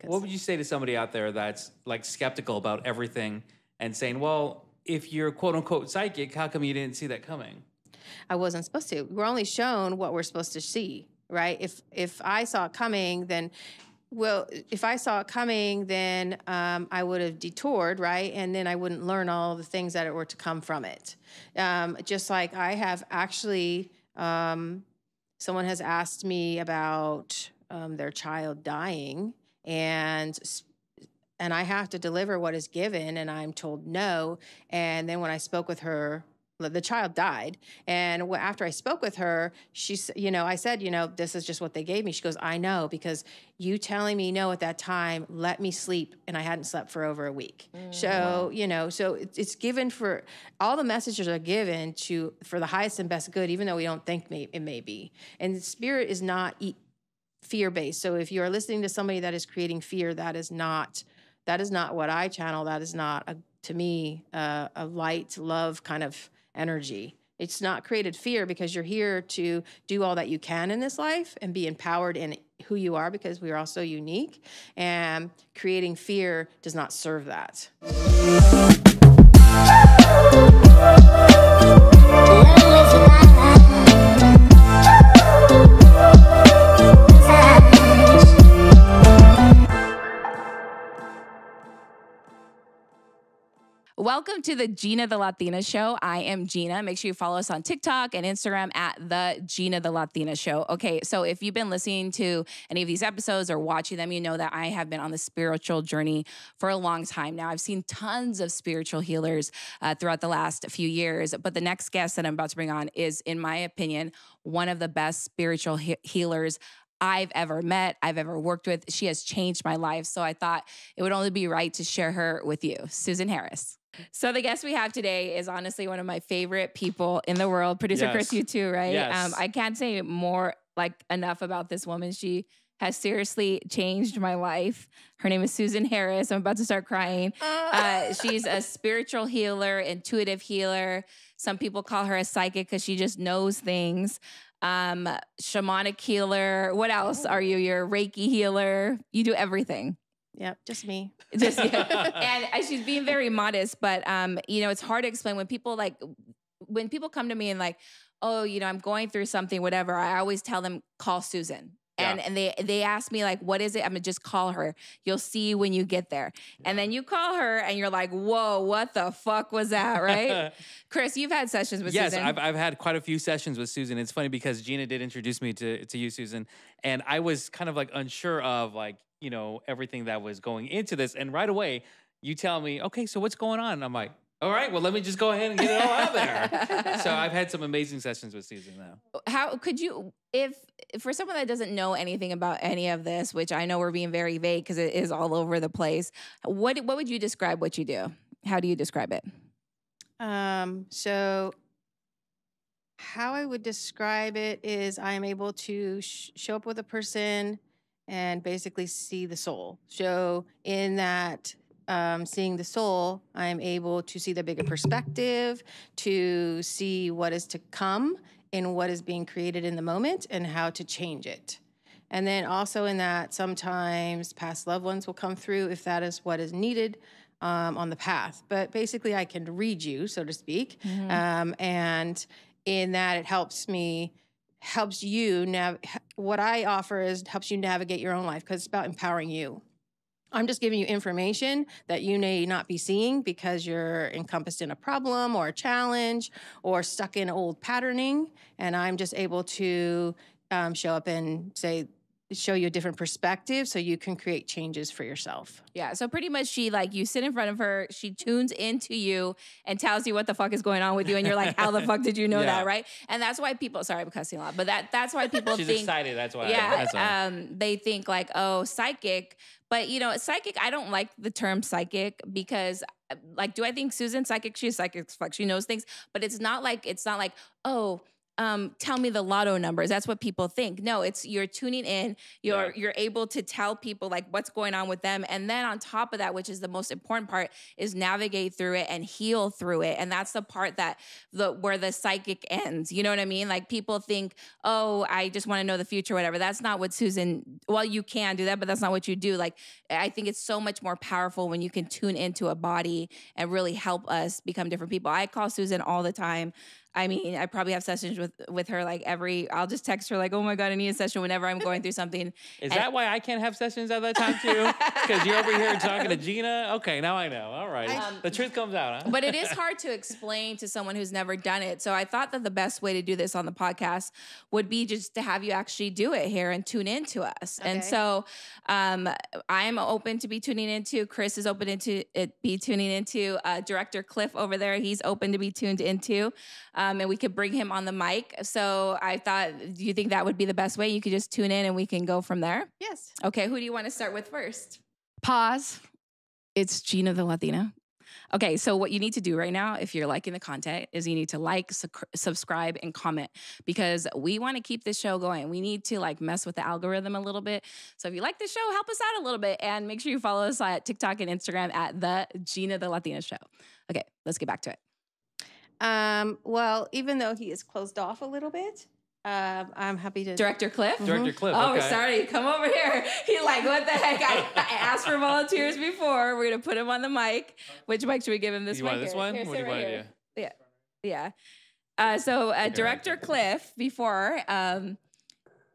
What would you say to somebody out there that's like skeptical about everything and saying, well, if you're quote unquote psychic, how come you didn't see that coming? I wasn't supposed to. We're only shown what we're supposed to see, right? If I saw it coming, then if I saw it coming, then I would have detoured, right? And then I wouldn't learn all the things that were to come from it. Just like I have actually, someone has asked me about their child dying, and I have to deliver what is given, and I'm told no. And then when I spoke with her, the child died. And after I spoke with her, I said, this is just what they gave me. She goes, I know, because you telling me no at that time let me sleep, and I hadn't slept for over a week. So, so it's given for, all the messages are given for the highest and best good, even though we don't think it may be. And spirit is not fear-based. So if you're listening to somebody that is creating fear, that is not what I channel. That is not, to me, a light, love kind of energy. It's not created fear, because you're here to do all that you can in this life and be empowered in who you are, because we are all so unique. And creating fear does not serve that. Welcome to the Geena the Latina Show. I am Geena. Make sure you follow us on TikTok and Instagram at the Geena the Latina Show. Okay, so if you've been listening to any of these episodes or watching them, you know that I have been on the spiritual journey for a long time now. I've seen tons of spiritual healers throughout the last few years, but the next guest that I'm about to bring on is, in my opinion, one of the best spiritual healers I've ever met, I've ever worked with. She has changed my life, so I thought it would only be right to share her with you, Susan Harris. So the guest we have today is honestly one of my favorite people in the world. Producer Chris, you too, right? Yes. I can't say more enough about this woman. She has seriously changed my life. Her name is Susan Harris. I'm about to start crying. She's a spiritual healer, intuitive healer. Some people call her a psychic because she just knows things. Shamanic healer. What else are you? You're a Reiki healer. You do everything. Yep, just me. And she's being very modest, but it's hard to explain when people come to me and oh, I'm going through something, whatever. I always tell them, call Susan. And they ask me what is it? I'm gonna just call her. You'll see when you get there. Yeah. And then you call her and you're like, whoa, what the fuck was that, right? Chris, you've had sessions with Susan. Yes, I've had quite a few sessions with Susan. It's funny because Geena did introduce me to you, Susan, and I was kind of unsure of everything that was going into this. And right away, you tell me, okay, so what's going on? And I'm like, all right, well, let me just go ahead and get it all out there. So I've had some amazing sessions with Susan now. How could you, if for someone that doesn't know anything about any of this, which I know we're being very vague because it is all over the place, what would you describe what you do? How do you describe it? So how I would describe it is I am able to show up with a person and basically see the soul. So in that, seeing the soul, I'm able to see the bigger perspective, to see what is to come and what is being created in the moment and how to change it. And then also in that, sometimes past loved ones will come through if that is what is needed on the path. But basically, I can read you, so to speak. Mm-hmm. And in that, it helps you, what I offer is helps you navigate your own life, because it's about empowering you. I'm just giving you information that you may not be seeing because you're encompassed in a problem or a challenge or stuck in old patterning. And I'm just able to show up and show you a different perspective so you can create changes for yourself. Yeah. So pretty much you sit in front of her, she tunes into you and tells you what the fuck is going on with you. And you're like, how the fuck did you know that? Right. And that's why people, sorry, I'm cussing a lot, but that's why people She's think. excited. That's why. Yeah. That's they think oh, psychic. But, psychic, I don't like the term psychic because, do I think Susan's psychic? She's psychic. She knows things. But it's not like, oh, tell me the lotto numbers. That's what people think. No, it's you're tuning in. You're able to tell people like what's going on with them. And then on top of that, which is the most important part, is navigate through it and heal through it. And that's the part that where the psychic ends. You know what I mean? Like people think, oh, I just want to know the future, whatever. That's not what Susan, well, you can do that, but that's not what you do. Like, I think it's so much more powerful when you can tune into a body and really help us become different people. I call Susan all the time. I mean, I probably have sessions with her like I'll just text her like, oh my God, I need a session whenever I'm going through something. Is that why I can't have sessions at that time too? Because you're over here talking to Geena? Okay, now I know. All right. The truth comes out, huh? But it is hard to explain to someone who's never done it. So I thought that the best way to do this on the podcast would be just to have you actually do it here and tune into us. Okay. And so I'm open to be tuning into. Chris is open to be tuning into. Director Cliff over there, he's open to be tuned into. And we could bring him on the mic. So I thought, do you think that would be the best way? You could just tune in and we can go from there? Yes. Okay, who do you want to start with first? Pause. It's Geena the Latina. Okay, so what you need to do right now, if you're liking the content, is you need to like, subscribe, and comment, because we want to keep this show going. We need to like mess with the algorithm a little bit. So if you like the show, help us out a little bit, and make sure you follow us at TikTok and Instagram at the Geena the Latina Show. Okay, let's get back to it. Well, even though he is closed off a little bit, I'm happy to. Director Cliff? Mm-hmm. Director Cliff. Oh, okay. Sorry. Come over here. He like, what the heck? I asked for volunteers before. We're going to put him on the mic. Which mic should we give him this you mic? Want this one? Here, what do you want to do? Yeah. Yeah. Director Cliff, before, I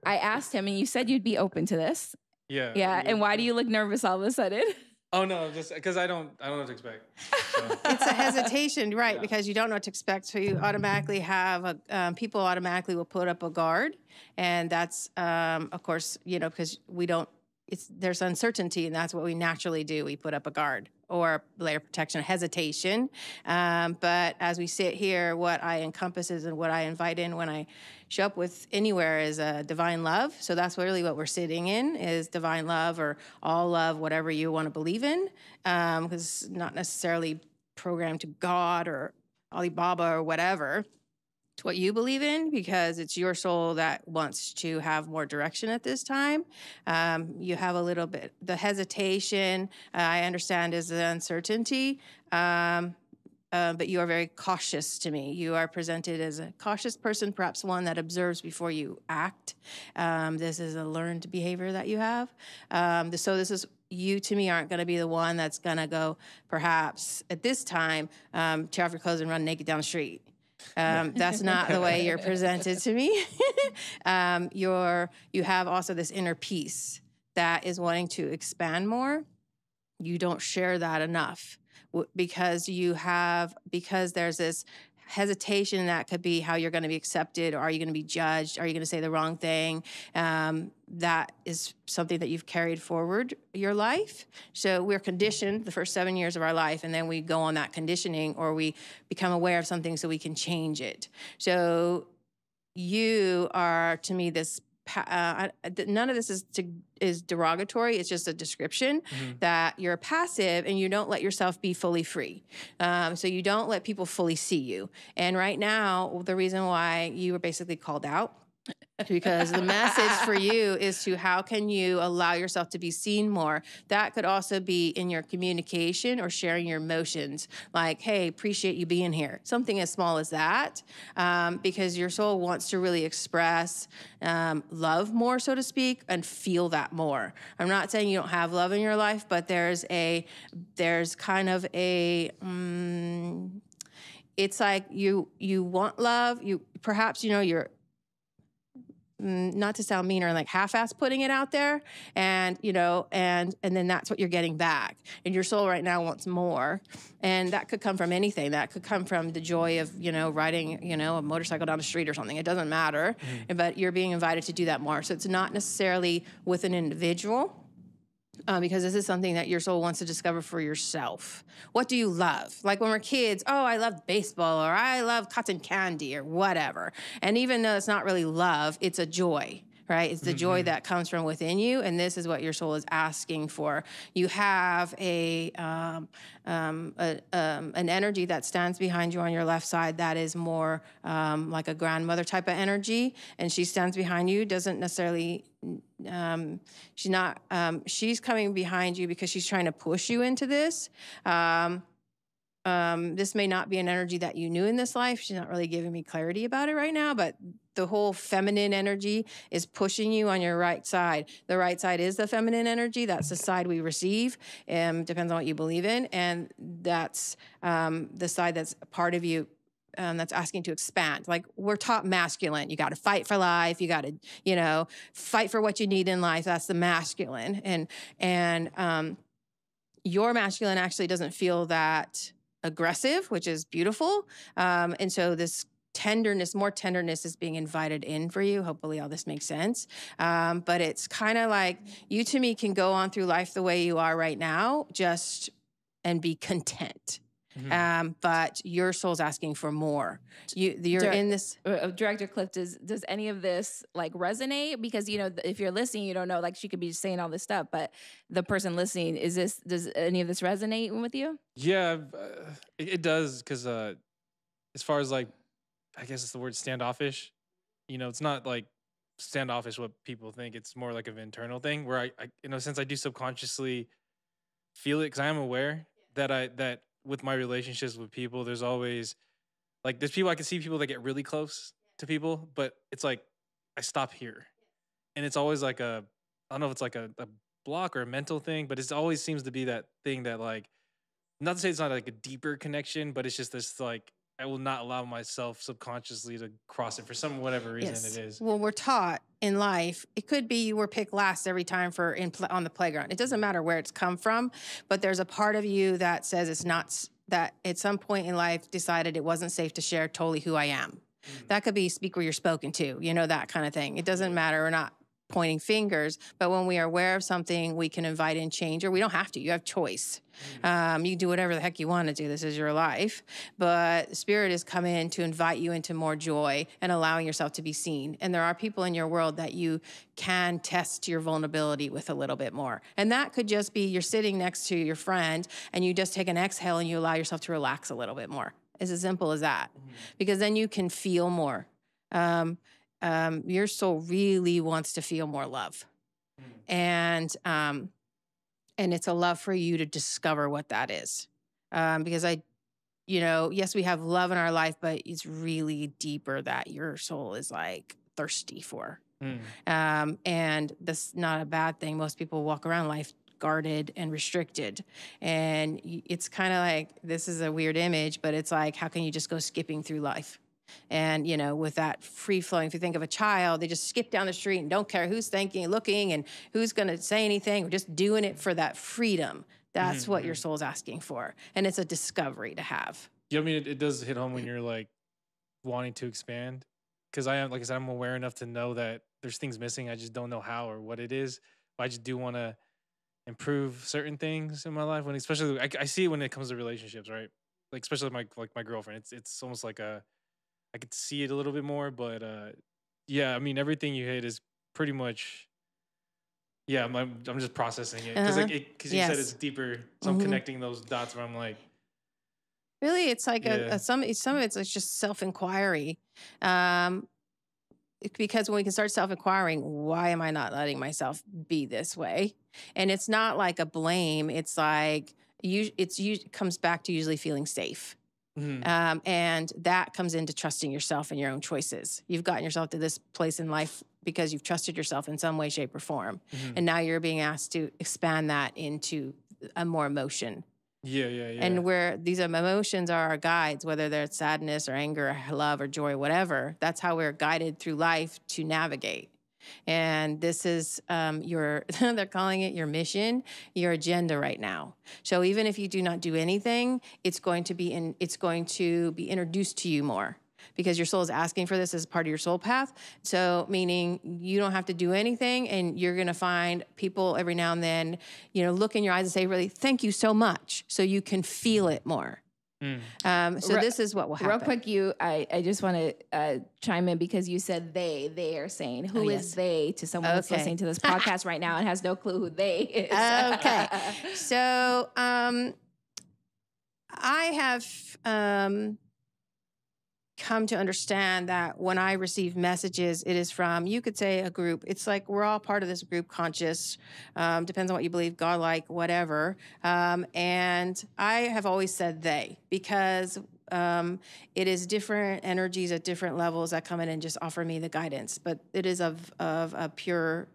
asked him, and you said you'd be open to this. Yeah. Yeah. And why do you look nervous all of a sudden? Oh no, just because I don't know what to expect. So. It's a hesitation, right? Yeah. Because you don't know what to expect, so you automatically have people automatically will put up a guard, and that's of course, because we don't. There's uncertainty, and that's what we naturally do. We put up a guard or a layer of protection, hesitation. But as we sit here, what I encompasses and what I invite in when I show up with anywhere is a divine love. So that's really what we're sitting in, is divine love or all love, whatever you want to believe in, because it's not necessarily programmed to God or Alibaba or whatever. It's what you believe in, because it's your soul that wants to have more direction at this time. You have a little bit, the hesitation, I understand, is the uncertainty, but you are very cautious to me. You are presented as a cautious person, perhaps one that observes before you act. This is a learned behavior that you have. So this is, you to me aren't going to be the one that's going to go, perhaps at this time, tear off your clothes and run naked down the street. That's not the way you're presented to me. You have also this inner peace that is wanting to expand more. You don't share that enough because there's this hesitation that could be how you're going to be accepted, or are you going to be judged? Are you going to say the wrong thing? That is something that you've carried forward your life. So we're conditioned the first 7 years of our life, and then we go on that conditioning, or we become aware of something so we can change it. So you are, to me, this none of this is derogatory. It's just a description that you're passive and you don't let yourself be fully free. So you don't let people fully see you. And right now, the reason why you were basically called out, because the message for you is to, how can you allow yourself to be seen more? That could also be in your communication or sharing your emotions, like, hey, appreciate you being here. Something as small as that, because your soul wants to really express love more, so to speak, and feel that more. I'm not saying you don't have love in your life, but there's kind of a, it's like you want love. You're, not to sound mean, or like half-ass putting it out there, and then that's what you're getting back. And your soul right now wants more. And that could come from anything. That could come from the joy of, riding, a motorcycle down the street or something. It doesn't matter, but you're being invited to do that more. So it's not necessarily with an individual, because this is something that your soul wants to discover for yourself. What do you love? Like when we're kids, oh, I love baseball, or I love cotton candy, or whatever. And even though it's not really love, it's a joy, right? It's the joy that comes from within you, and this is what your soul is asking for. You have an energy that stands behind you on your left side that is more like a grandmother type of energy, and she stands behind you. Doesn't necessarily she's coming behind you because she's trying to push you into this. This may not be an energy that you knew in this life. She's not really giving me clarity about it right now, but the whole feminine energy is pushing you on your right side. The right side is the feminine energy. That's the side we receive. Depends on what you believe in. And that's the side that's part of you that's asking to expand. Like, we're taught masculine. You got to fight for life. You got to, fight for what you need in life. That's the masculine. And your masculine actually doesn't feel that aggressive, which is beautiful. And so this more tenderness is being invited in for you. Hopefully all this makes sense. But it's kind of like you, to me, can go on through life the way you are right now, and be content. But your soul's asking for more. You're in this. Director Cliff, does any of this like resonate? Because if you're listening, you don't know. Like, she could be saying all this stuff, but the person listening, does any of this resonate with you? Yeah, it does. Because as far as like, I guess it's the word standoffish. It's not like standoffish what people think. It's more like an internal thing where I in a sense I do subconsciously feel it because I am aware that with my relationships with people, there's always like there's people I can see people that get really close to people, but it's like I stop here, and it's always like I don't know if it's like a block or a mental thing, but it always seems to be that thing that like, not to say it's not like a deeper connection, but it's just this like I will not allow myself subconsciously to cross it for whatever reason it is. Well, we're taught in life, it could be you were picked last every time on the playground. It doesn't matter where it's come from, but there's a part of you that says it's not, that at some point in life decided it wasn't safe to share totally who I am. That could be speak where you're spoken to, that kind of thing. It doesn't matter. We're not pointing fingers, but when we are aware of something, we can invite in change, or we don't have to. You have choice. You can do whatever the heck you want to do. This is your life. But Spirit has come in to invite you into more joy and allowing yourself to be seen. And there are people in your world that you can test your vulnerability with a little bit more. And that could just be you're sitting next to your friend and you just take an exhale and you allow yourself to relax a little bit more. It's as simple as that. Because then you can feel more. Your soul really wants to feel more love. And it's a love for you to discover what that is. Because yes, we have love in our life, but it's really deeper that your soul is like thirsty for. And that's not a bad thing. Most people walk around life guarded and restricted. And it's kind of like, this is a weird image, but it's like, how can you just go skipping through life? And, with that free flowing, if you think of a child, they just skip down the street and don't care who's thinking, looking, and who's going to say anything. We're just doing it for that freedom. That's what your soul's asking for. And it's a discovery to have. Yeah, I mean, it does hit home when you're like wanting to expand. Because like I said, I'm aware enough to know that there's things missing. I just don't know how or what it is. But I just do want to improve certain things in my life. Especially, I see it when it comes to relationships, right? Like, especially with my girlfriend. It's almost like I could see it a little bit more, but yeah, I mean, everything you hit is pretty much, yeah, I'm just processing it because you said it's deeper, so I'm connecting those dots where I'm like, really, it's like some of it's just self-inquiry, because when we can start self-inquiring, why am I not letting myself be this way? And it's not like a blame. It's like it comes back to usually feeling safe. And that comes into trusting yourself and your own choices. You've gotten yourself to this place in life because you've trusted yourself in some way, shape, or form. And now you're being asked to expand that into a more emotion. Yeah. And where these emotions are our guides, whether they're sadness or anger or love or joy, whatever, that's how we're guided through life to navigate. And this is they're calling it your mission, your agenda right now. So even if you do not do anything, it's going to be introduced to you more, because your soul is asking for this as part of your soul path. So meaning you don't have to do anything, and you're going to find people every now and then, look in your eyes and say, really, thank you so much. So you can feel it more. So this is what will happen. Real quick, I just want to chime in because you said they are saying. Who is they to someone that's listening to this podcast right now and has no clue who they is? Okay. So I have come to understand that when I receive messages, it is from, you could say, a group. It's like we're all part of this group conscious, depends on what you believe, godlike, whatever. And I have always said they, because it is different energies at different levels that come in and just offer me the guidance, but it is of a pure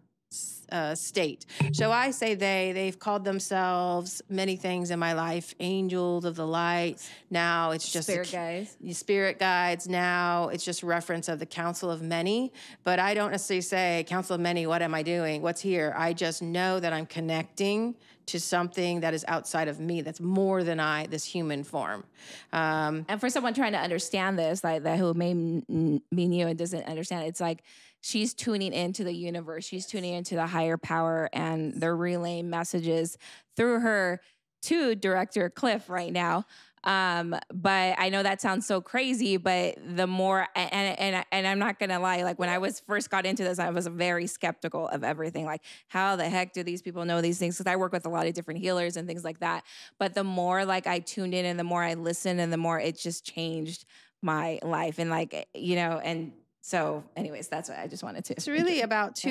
state. So I say they've called themselves many things in my life, angels of the light. Now it's just spirit guides. Now it's just reference of the council of many, but I don't necessarily say council of many. What am I doing? What's here? I just know that I'm connecting to something that is outside of me, that's more than this human form. And for someone trying to understand this, like that, who may mean you and doesn't understand, it's like she's tuning into the universe. She's tuning into the higher power, and they're relaying messages through her to director Cliff right now. But I know that sounds so crazy, but the more, and I'm not going to lie, like when I first got into this, I was very skeptical of everything. Like, how the heck do these people know these things? Cause I work with a lot of different healers and things like that. But the more like I tuned in and the more I listened and the more it just changed my life. And like, and so anyways, that's what I just wanted to. It's really about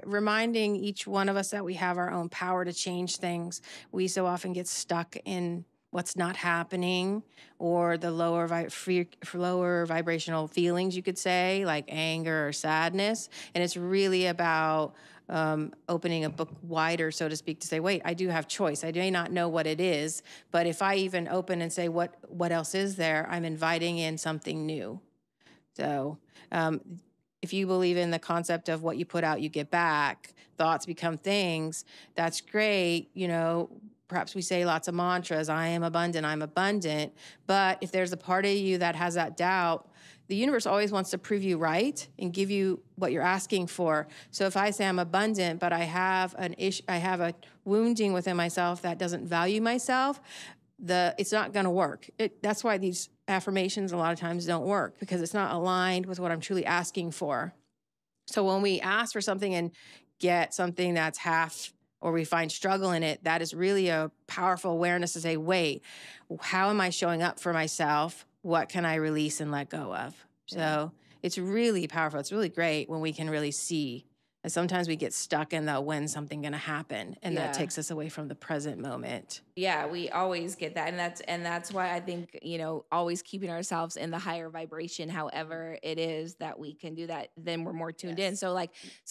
reminding each one of us that we have our own power to change things. We so often get stuck in what's not happening, or the lower vibrational feelings, you could say, like anger or sadness. And it's really about opening a book wider, so to speak, to say, wait, I do have choice. I may not know what it is, but if I even open and say, what else is there, I'm inviting in something new. So if you believe in the concept of what you put out, you get back, thoughts become things, that's great, Perhaps we say lots of mantras, I am abundant, I'm abundant. But if there's a part of you that has that doubt, the universe always wants to prove you right and give you what you're asking for. So if I say I'm abundant, but I have I have a wounding within myself that doesn't value myself, it's not going to work. That's why these affirmations a lot of times don't work, because it's not aligned with what I'm truly asking for. So when we ask for something and get something that's half, or we find struggle in it, that is really a powerful awareness to say, wait, how am I showing up for myself? What can I release and let go of? So it's really powerful. It's really great when we can really see. And sometimes we get stuck in the when's something going to happen, and that takes us away from the present moment. Yeah, we always get that. And that's why I think, always keeping ourselves in the higher vibration, however it is that we can do that, then we're more tuned in. So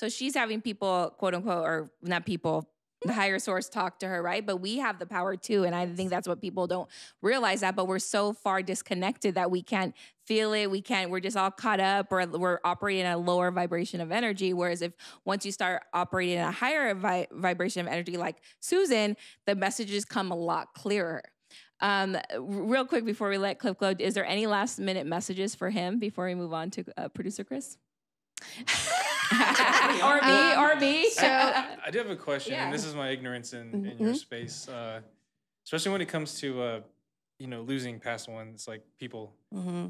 she's having people, quote unquote, or not people, the higher source talk to her, right? But we have the power too. And I think that's what people don't realize, that, but we're so far disconnected that we can't feel it. We're just all caught up, or we're operating at a lower vibration of energy. Whereas once you start operating at a higher vibration of energy, like Susan, the messages come a lot clearer. Real quick before we let Cliff go, is there any last minute messages for him before we move on to producer Chris? or me. So I do have a question, and this is my ignorance in your space, especially when it comes to losing past ones, like people.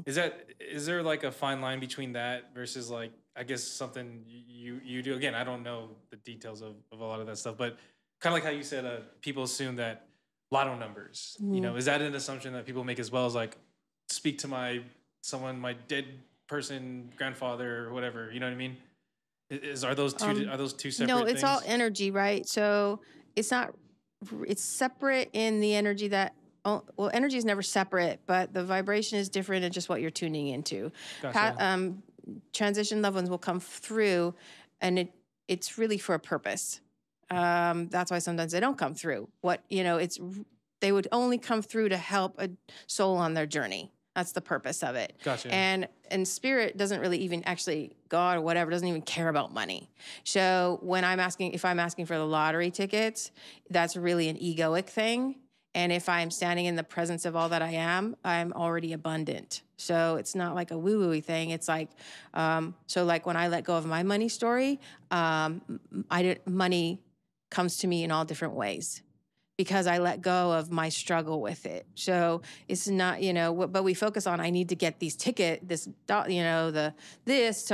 Is there like a fine line between that versus, like, I guess something you do? Again, I don't know the details of a lot of that stuff, but kind of like how you said, people assume that lotto numbers. Is that an assumption that people make as well, as like, speak to my dead person, grandfather or whatever? You know what I mean? Are those two separate No, it's things? all energy, right? So it's separate in the energy that, energy is never separate, but the vibration is different in just what you're tuning into. Gotcha. Transition loved ones will come through, and it's really for a purpose. That's why sometimes they don't come through. They would only come through to help a soul on their journey. That's the purpose of it. Gotcha. And spirit doesn't really even God or whatever, doesn't even care about money. So when if I'm asking for the lottery tickets, that's really an egoic thing. And if I'm standing in the presence of all that I am, I'm already abundant. So it's not like a woo-woo thing. It's like, so like when I let go of my money story, money comes to me in all different ways. because I let go of my struggle with it. So it's not, but we focus on, I need to get this, so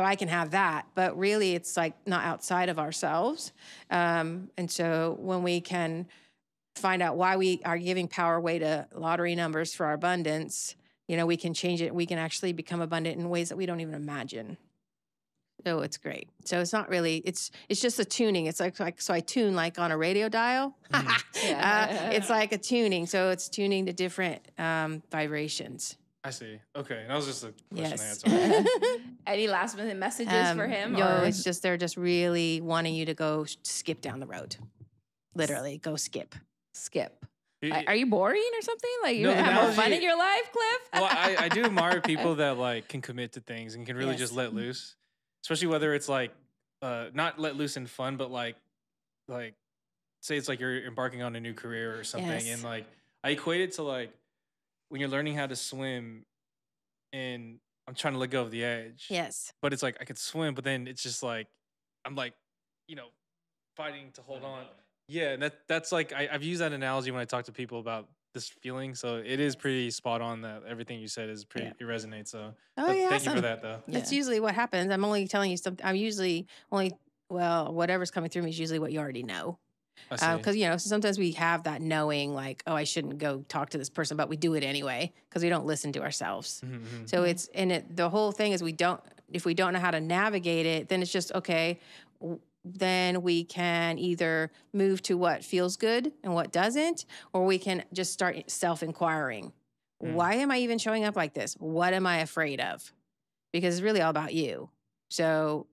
I can have that. But really it's like not outside of ourselves. And so when we can find out why we are giving power away to lottery numbers for our abundance, we can change it. We can actually become abundant in ways that we don't even imagine. So it's great. So it's not really, it's just a tuning. It's like so I tune like on a radio dial. It's like a tuning. So it's tuning to different vibrations. I see. Okay. That was just a question Yes. I had. Any last minute messages for him? It's just, they're just really wanting you to go skip down the road. Literally go skip. Skip. Are you boring or something? Like you No, have more fun in your life, Cliff? Well, I do admire people that like can commit to things and can really just let loose. Especially whether it's like not let loose in fun, but like say it's like you're embarking on a new career or something. Yes. And like I equate it to like when you're learning how to swim and I'm trying to let go of the edge. Yes. But it's like I could swim, but then it's just like I'm like, fighting to hold on. Yeah, and that's like I've used that analogy when I talk to people about this feeling. So it is pretty spot on that everything you said is pretty it resonates. So thank you for that though. That's usually what happens. I'm only telling you something. I'm usually whatever's coming through me is usually what you already know. Because sometimes we have that knowing, like, oh, I shouldn't go talk to this person, but we do it anyway because we don't listen to ourselves. Mm-hmm. So the whole thing is if we don't know how to navigate it, then it's just okay. Then we can either move to what feels good and what doesn't, or we can just start self-inquiring. Why am I even showing up like this? What am I afraid of? Because it's really all about you. So,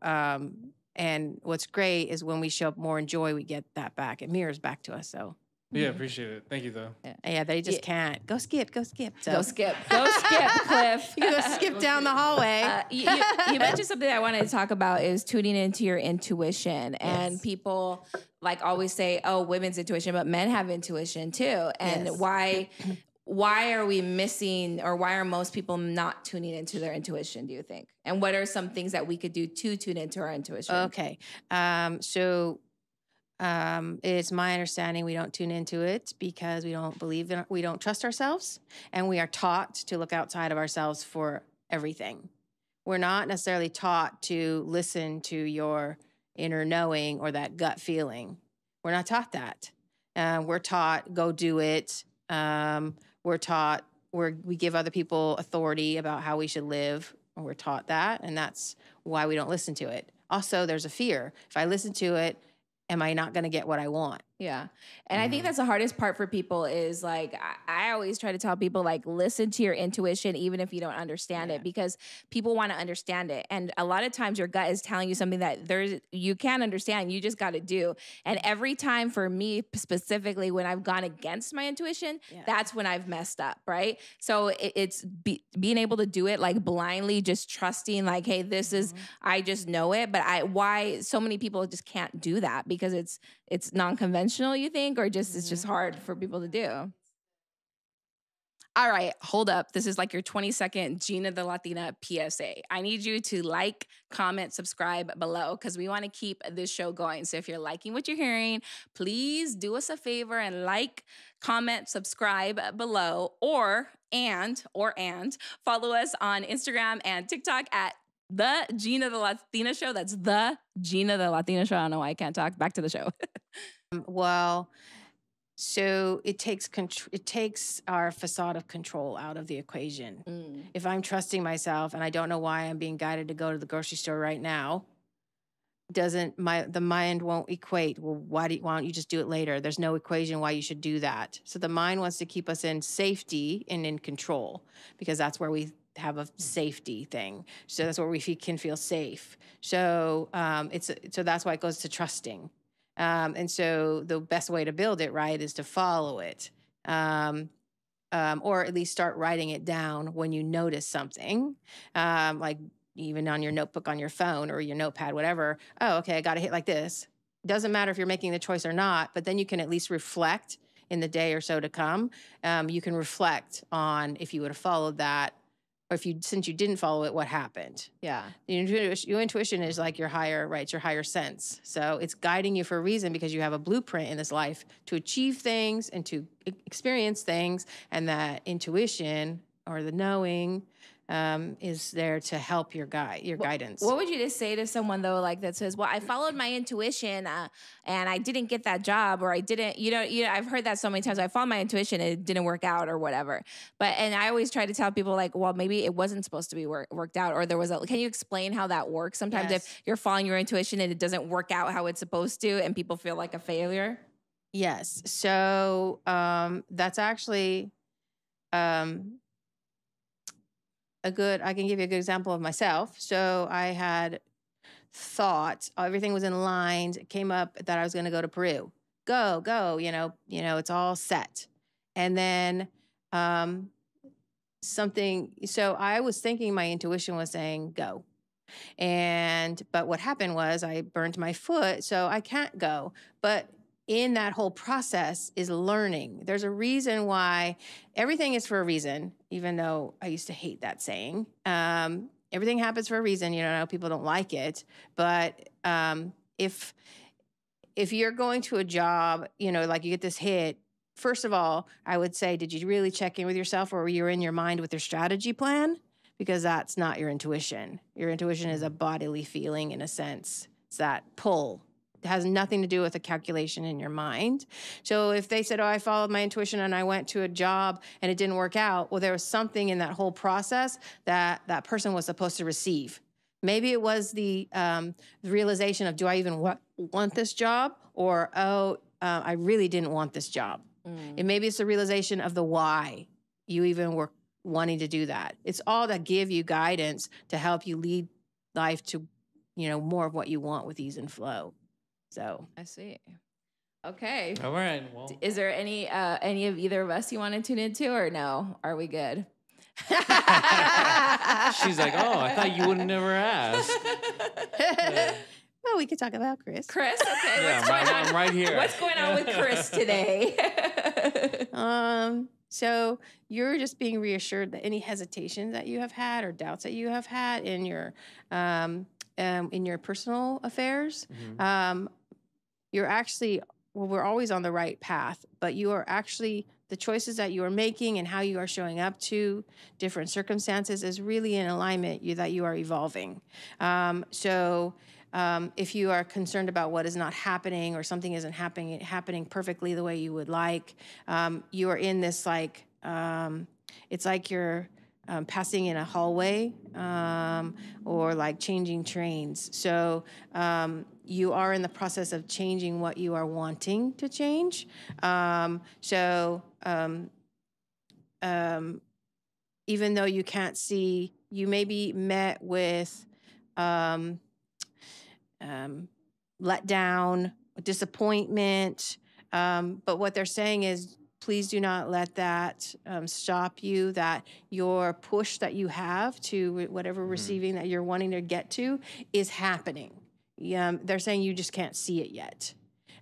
and what's great is when we show up more in joy, we get that back. It mirrors back to us. So. Yeah, appreciate it. Thank you, though. Yeah, they just can't. Go skip. So. Go skip, Cliff. You go skip down the hallway. You mentioned something I wanted to talk about is tuning into your intuition. And people like always say, oh, women's intuition, but men have intuition too. And why are we missing, or why are most people not tuning into their intuition, do you think? And what are some things that we could do to tune into our intuition? Okay. It's my understanding we don't tune into it because we don't trust ourselves, and we are taught to look outside of ourselves for everything. We're not necessarily taught to listen to your inner knowing or that gut feeling. We're not taught that. We're taught go do it. We're taught we give other people authority about how we should live. We're taught that, and that's why we don't listen to it. Also, there's a fear. If I listen to it, am I not going to get what I want? Yeah. And I think that's the hardest part for people is like, I always try to tell people like, listen to your intuition, even if you don't understand it, because people want to understand it. And a lot of times your gut is telling you something that you can't understand. You just got to do. And every time for me specifically, when I've gone against my intuition, that's when I've messed up. Right. So it's being able to do it like blindly, just trusting like, hey, this is, I just know it. But why so many people just can't do that because it's non-conventional, you think, or just it's just hard for people to do? All right, hold up. This is like your 20-second Geena the Latina PSA. I need you to like, comment, subscribe below because we want to keep this show going. So if you're liking what you're hearing, please do us a favor and like, comment, subscribe below, and follow us on Instagram and TikTok at the Geena the Latina Show. That's the Geena the Latina Show. I don't know why I can't talk. Back to the show. Well, so it takes our facade of control out of the equation. If I'm trusting myself and I don't know why I'm being guided to go to the grocery store right now, the mind won't equate. Well, why don't you just do it later? There's no equation why you should do that. So the mind wants to keep us in safety and in control because that's where we have a safety thing. So that's where we can feel safe. So so that's why it goes to trusting. And so the best way to build it, right, is to follow it. Or at least start writing it down when you notice something, like even on your notebook on your phone or your notepad, whatever. Oh, okay, I got to hit like this. Doesn't matter if you're making the choice or not, but then you can at least reflect in the day or so to come. You can reflect on if you would have followed that, or since you didn't follow it, what happened? Yeah. Your intuition is like your higher, right? It's your higher sense. So it's guiding you for a reason because you have a blueprint in this life to achieve things and to experience things. And that intuition or the knowing is there to help your guidance. What would you just say to someone though, like that says, "Well, I followed my intuition, and I didn't get that job, or I didn't, I've heard that so many times. I followed my intuition, and it didn't work out, or whatever." And I always try to tell people, like, well, maybe it wasn't supposed to be worked out, or there was can you explain how that works? Sometimes if you're following your intuition and it doesn't work out how it's supposed to, and people feel like a failure. Yes. So that's actually I can give you a good example of myself. So I had thought everything was in line. It came up that I was going to go to Peru. Go, it's all set. And then so I was thinking my intuition was saying go. But what happened was I burned my foot, so I can't go. But in that whole process is learning. There's a reason why everything is for a reason, even though I used to hate that saying. Everything happens for a reason. People don't like it. But if you're going to a job, like you get this hit, first of all, I would say, did you really check in with yourself, or were you in your mind with your strategy plan? Because that's not your intuition. Your intuition is a bodily feeling in a sense. It's that pull. It has nothing to do with a calculation in your mind. So if they said, I followed my intuition and I went to a job and it didn't work out, well, there was something in that whole process that person was supposed to receive. Maybe it was the realization of, do I even want this job? Or, I really didn't want this job. And maybe it's the realization of the why you even were wanting to do that. It's all to give you guidance to help you lead life to, more of what you want with ease and flow. So I see. Okay. All right. Well, is there any of either of us you want to tune into, or no? Are we good? She's like, oh, I thought you would never ask. Well, we could talk about Chris. Chris, okay. Yeah, what's going on? I'm right here. What's going on with Chris today? So you're just being reassured that any hesitation that you have had or doubts that you have had in your personal affairs, you're actually, we're always on the right path, but you are actually, the choices that you are making and how you are showing up to different circumstances is really in alignment that you are evolving. If you are concerned about what is not happening or something isn't happening perfectly the way you would like, you are in this it's like you're passing in a hallway or like changing trains. So you are in the process of changing what you are wanting to change. Even though you can't see, you may be met with letdown, disappointment. But what they're saying is, please do not let that stop you, that your push that you have to whatever receiving that you're wanting to get to is happening. They're saying you just can't see it yet.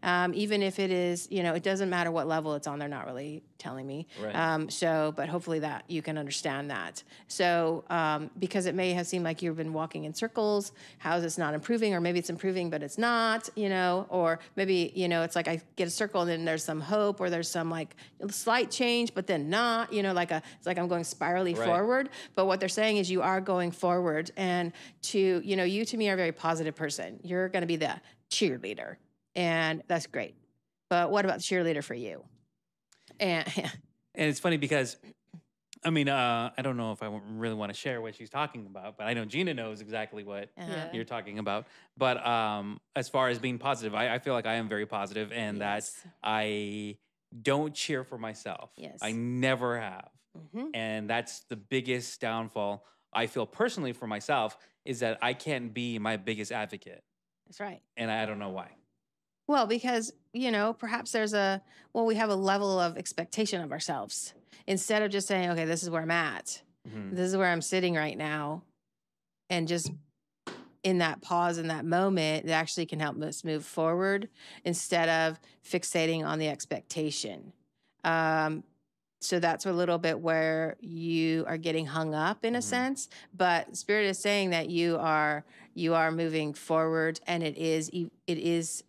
Even if it is, it doesn't matter what level it's on, they're not really telling me. Right. But hopefully that you can understand that. So, because it may have seemed like you've been walking in circles, how is this not improving? Or maybe it's improving, but it's not, or maybe, it's like I get a circle and then there's some hope, or there's some like slight change, but then not, it's like I'm going spirally forward. But what they're saying is you are going forward, and you to me are a very positive person. You're going to be the cheerleader. And that's great. But what about the cheerleader for you? And it's funny because, I don't know if I really want to share what she's talking about, but I know Geena knows exactly what you're talking about. But as far as being positive, I feel like I am very positive, and that I don't cheer for myself. Yes. I never have. And that's the biggest downfall I feel personally for myself, is that I can't be my biggest advocate. That's right. And I don't know why. Well, because, perhaps we have a level of expectation of ourselves. Instead of just saying, okay, this is where I'm at. This is where I'm sitting right now. And just in that pause, in that moment, it actually can help us move forward instead of fixating on the expectation. So that's a little bit where you are getting hung up in a sense, but Spirit is saying that you are moving forward, and it is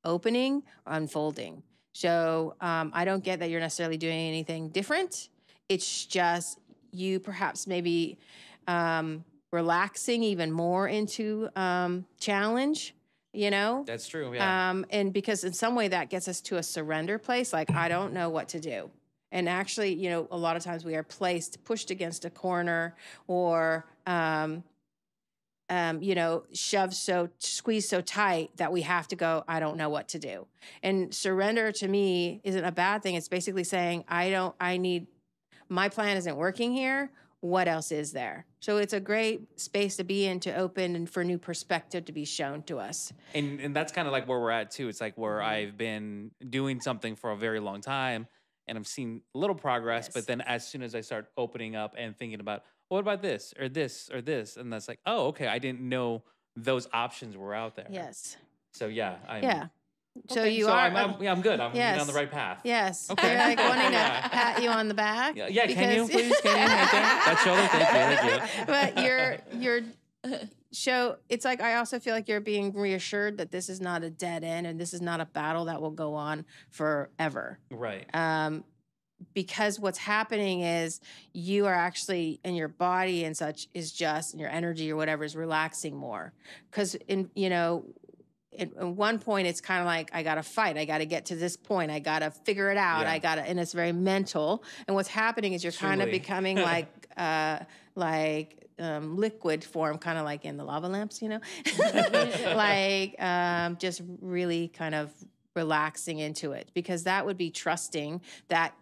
opening, unfolding. So I don't get that you're necessarily doing anything different. It's just you perhaps maybe relaxing even more into challenge. That's true. Yeah. And because in some way that gets us to a surrender place, like I don't know what to do. And actually, a lot of times we are pushed against a corner, or squeezed so tight that we have to go, I don't know what to do. And surrender to me isn't a bad thing. It's basically saying, my plan isn't working here. What else is there? So it's a great space to be in, to open and for new perspective to be shown to us. And that's kind of like where we're at too. It's like where I've been doing something for a very long time and I've seen little progress, but then as soon as I start opening up and thinking about, what about this or this or this? And that's like, oh, okay. I didn't know those options were out there. Yes. So yeah. So Okay, you I'm good. I'm on the right path. Yes. Okay. You're like wanting to pat you on the back. Yeah. Can you please? Can you? Right there? That shoulder. Thank you. But show, it's like, I also feel like you're being reassured that this is not a dead end and this is not a battle that will go on forever. Right. Because what's happening is you are actually, in your body and such and your energy or whatever is relaxing more. Because at one point it's kind of like, I got to fight. I got to get to this point. I got to figure it out. Yeah. And it's very mental. And what's happening is you're kind of becoming liquid form, kind of like in the lava lamps, just really kind of relaxing into it, because that would be trusting that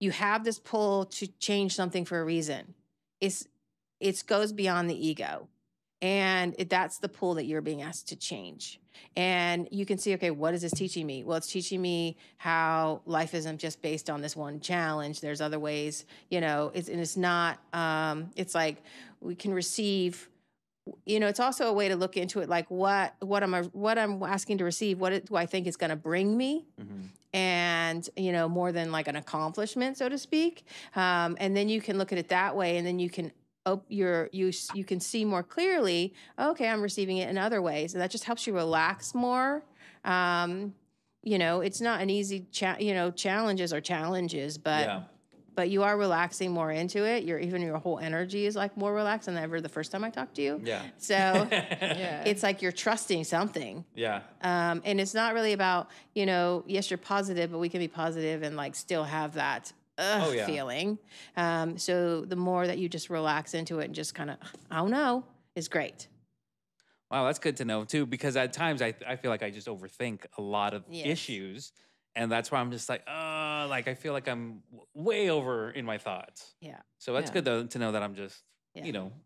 you have this pull to change something for a reason. It goes beyond the ego. And that's the pull that you're being asked to change. And you can see, okay, what is this teaching me? Well, it's teaching me how life isn't just based on this one challenge. There's other ways, it's not, it's like we can receive, it's also a way to look into it. Like what I'm asking to receive, what do I think is going to bring me? Mm-hmm. And, more than like an accomplishment, so to speak. And then you can look at it that way, and then you can you can see more clearly, okay, I'm receiving it in other ways. And that just helps you relax more. It's not an easy, challenges, but you are relaxing more into it. Your whole energy is like more relaxed than ever the first time I talked to you. Yeah. So it's like you're trusting something. Yeah. And it's not really about, yes, you're positive, but we can be positive and like still have that feeling. So the more that you just relax into it and just kind of, I don't know, is great. Wow, that's good to know too, because at times I feel like I just overthink a lot of issues, and that's why I'm just like, I feel like I'm way over in my thoughts. Yeah. So that's good to know that I'm just,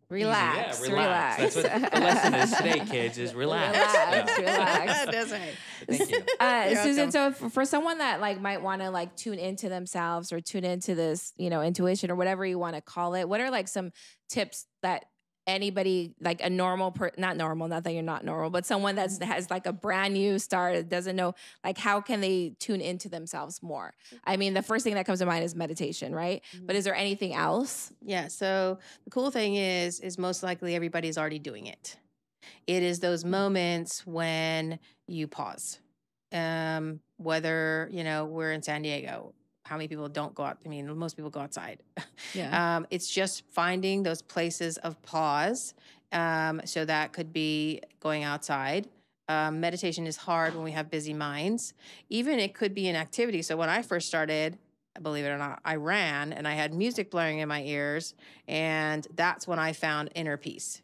relax. Easy. Relax. That's what the lesson is today, kids, is relax. Relax. That's right. Thank you. Susan, so for someone that might want to tune into themselves or tune into this, intuition or whatever you want to call it, what are some tips that anybody, a normal not that you're not normal, but someone that has a brand new start, doesn't know, how can they tune into themselves more? I mean, the first thing that comes to mind is meditation, right? Mm-hmm. But is there anything else? Yeah. So the cool thing is most likely everybody's already doing it. It is those moments when you pause. Whether, we're in San Diego, how many people don't go out? I mean, most people go outside. Yeah. It's just finding those places of pause. So that could be going outside. Meditation is hard when we have busy minds. Even it could be an activity. So when I first started, believe it or not, I ran and I had music blaring in my ears. And that's when I found inner peace.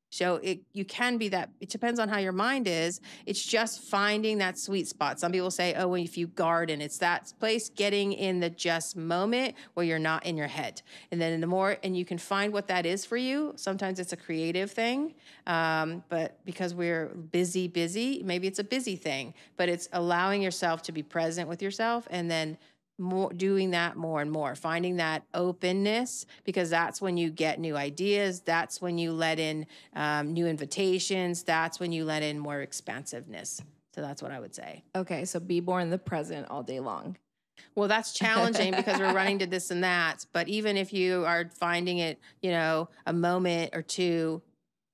So you can be that. It depends on how your mind is. It's just finding that sweet spot. Some people say, oh, if you garden, it's that place getting in the just moment where you're not in your head. And then and you can find what that is for you. Sometimes it's a creative thing, but because we're busy, maybe it's a busy thing, but it's allowing yourself to be present with yourself, and then doing that more and more, finding that openness, because that's when you get new ideas. That's when you let in new invitations. That's when you let in more expansiveness. So that's what I would say. Okay. So be more in the present all day long. Well, that's challenging because we're running to this and that. But even if you are finding it, a moment or two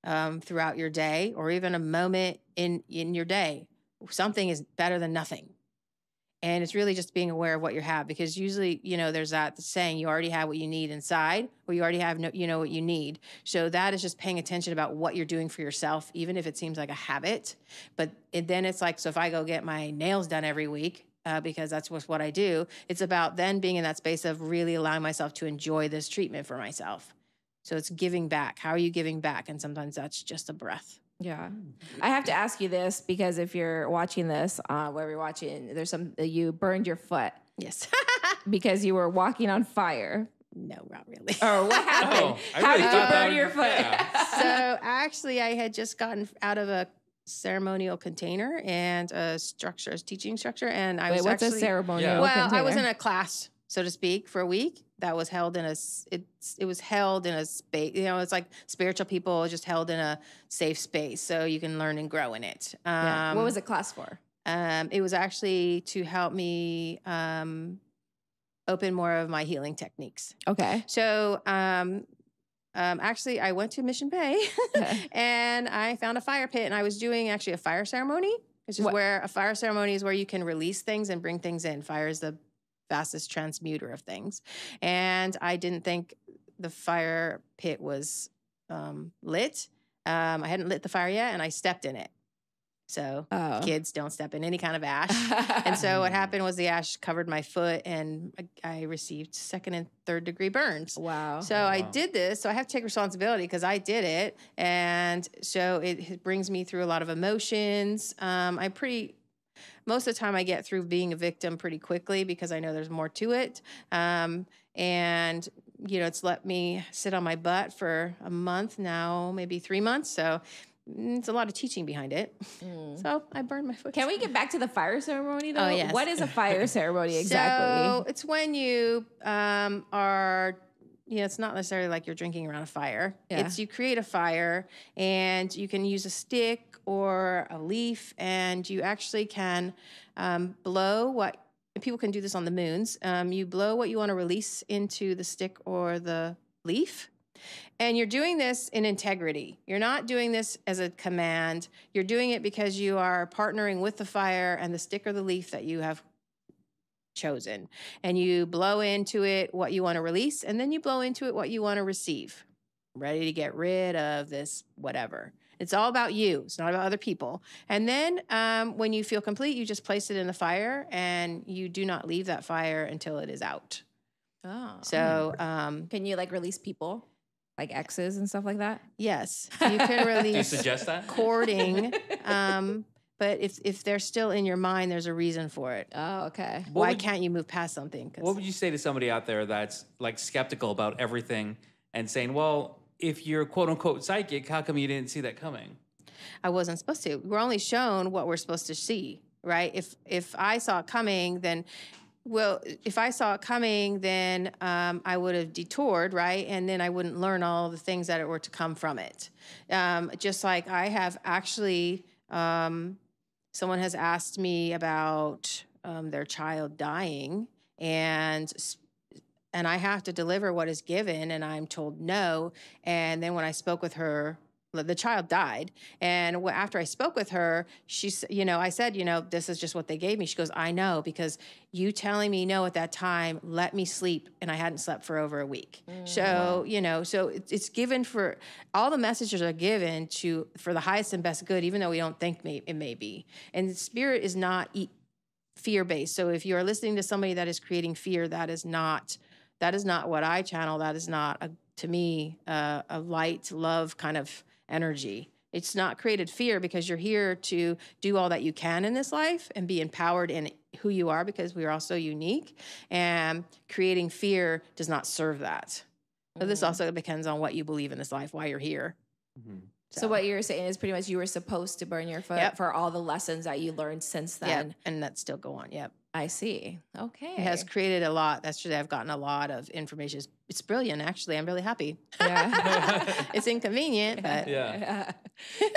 throughout your day, or even a moment in your day, something is better than nothing. And it's really just being aware of what you have, because usually, there's that saying, you already have what you need inside, or you already have, what you need. So that is just paying attention about what you're doing for yourself, even if it seems like a habit. But then it's like, so if I go get my nails done every week, because that's what I do, it's about then being in that space of really allowing myself to enjoy this treatment for myself. So it's giving back. How are you giving back? And sometimes that's just a breath. Yeah. I have to ask you this, because if you're watching this, wherever you're watching, you burned your foot. Yes. Because you were walking on fire. No, not really. Or what happened? How did you burn your foot? Yeah. So actually, I had just gotten out of a ceremonial container and a teaching structure. And I was what's actually, a ceremonial well, container? I was in a class, so to speak, for a week that was held in it was held in a space, it's like spiritual people just held in a safe space so you can learn and grow in it. Yeah. What was the class for? It was actually to help me open more of my healing techniques. Okay. So actually, I went to Mission Bay and I found a fire pit, and I was doing actually a fire ceremony. It's just where a fire ceremony is where you can release things and bring things in. Fire is the fastest transmuter of things. And I didn't think the fire pit was lit. I hadn't lit the fire yet, and I stepped in it. So kids don't step in any kind of ash. And so what happened was the ash covered my foot, and I received 2nd and 3rd degree burns. Wow. So I did this. So I have to take responsibility because I did it. And so it brings me through a lot of emotions. Most of the time I get through being a victim pretty quickly because I know there's more to it. And, it's let me sit on my butt for a month now, maybe 3 months. So it's a lot of teaching behind it. So I burned my foot. Can we get back to the fire ceremony, though? Oh, yes. What is a fire ceremony exactly? So it's when you are, it's not necessarily like you're drinking around a fire. Yeah. It's you create a fire, and you can use a stick or a leaf, and you actually can blow what, people can do this on the moons. You blow what you want to release into the stick or the leaf. And you're doing this in integrity. You're not doing this as a command. You're doing it because you are partnering with the fire and the stick or the leaf that you have chosen. And you blow into it what you want to release, and then you blow into it what you want to receive. Ready to get rid of this whatever. It's all about you. It's not about other people. And then when you feel complete, you just place it in the fire, and you do not leave that fire until it is out. Oh. So can you release people? Like exes and stuff like that? Yes, you can release. Do you suggest that? Courting, but if they're still in your mind, there's a reason for it. Oh, okay. Why can't you move past something? What would you say to somebody out there that's skeptical about everything and saying, well, if you're quote unquote psychic, how come you didn't see that coming? I wasn't supposed to. We're only shown what we're supposed to see, right? If I saw it coming, then I would have detoured, right? And then I wouldn't learn all the things that were to come from it. Just like I have actually, someone has asked me about their child dying, and I have to deliver what is given, and I'm told no. And then when I spoke with her, the child died. And after I spoke with her, I said, this is just what they gave me. She goes, I know, because you telling me no at that time let me sleep, and I hadn't slept for over a week. So, so it's given for, all the messages are given for the highest and best good, even though we don't think it may be. And the spirit is not fear-based. So if you're listening to somebody that is creating fear, that is not what I channel. That is not, to me, a light, love kind of energy. It's not created fear, because you're here to do all that you can in this life and be empowered in who you are, because we are all so unique. And creating fear does not serve that. So this also depends on what you believe in this life, why you're here. Mm-hmm. So what you're saying is pretty much you were supposed to burn your foot for all the lessons that you learned since then. Yep. And that still go on. Yep. I see. Okay. It has created a lot. That's true. I've gotten a lot of information. It's brilliant, actually. I'm really happy. Yeah. It's inconvenient, but Yeah.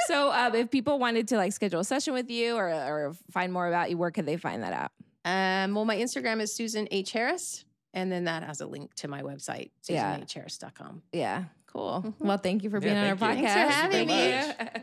So if people wanted to schedule a session with you or find more about you, where could they find that out? Well, my Instagram is Susan H. Harris. And then that has a link to my website, Yeah. susanhharris.com. Yeah. Cool. Mhm. Well, thank you for being on our thank podcast. you. Thanks for Thank you having very me. much.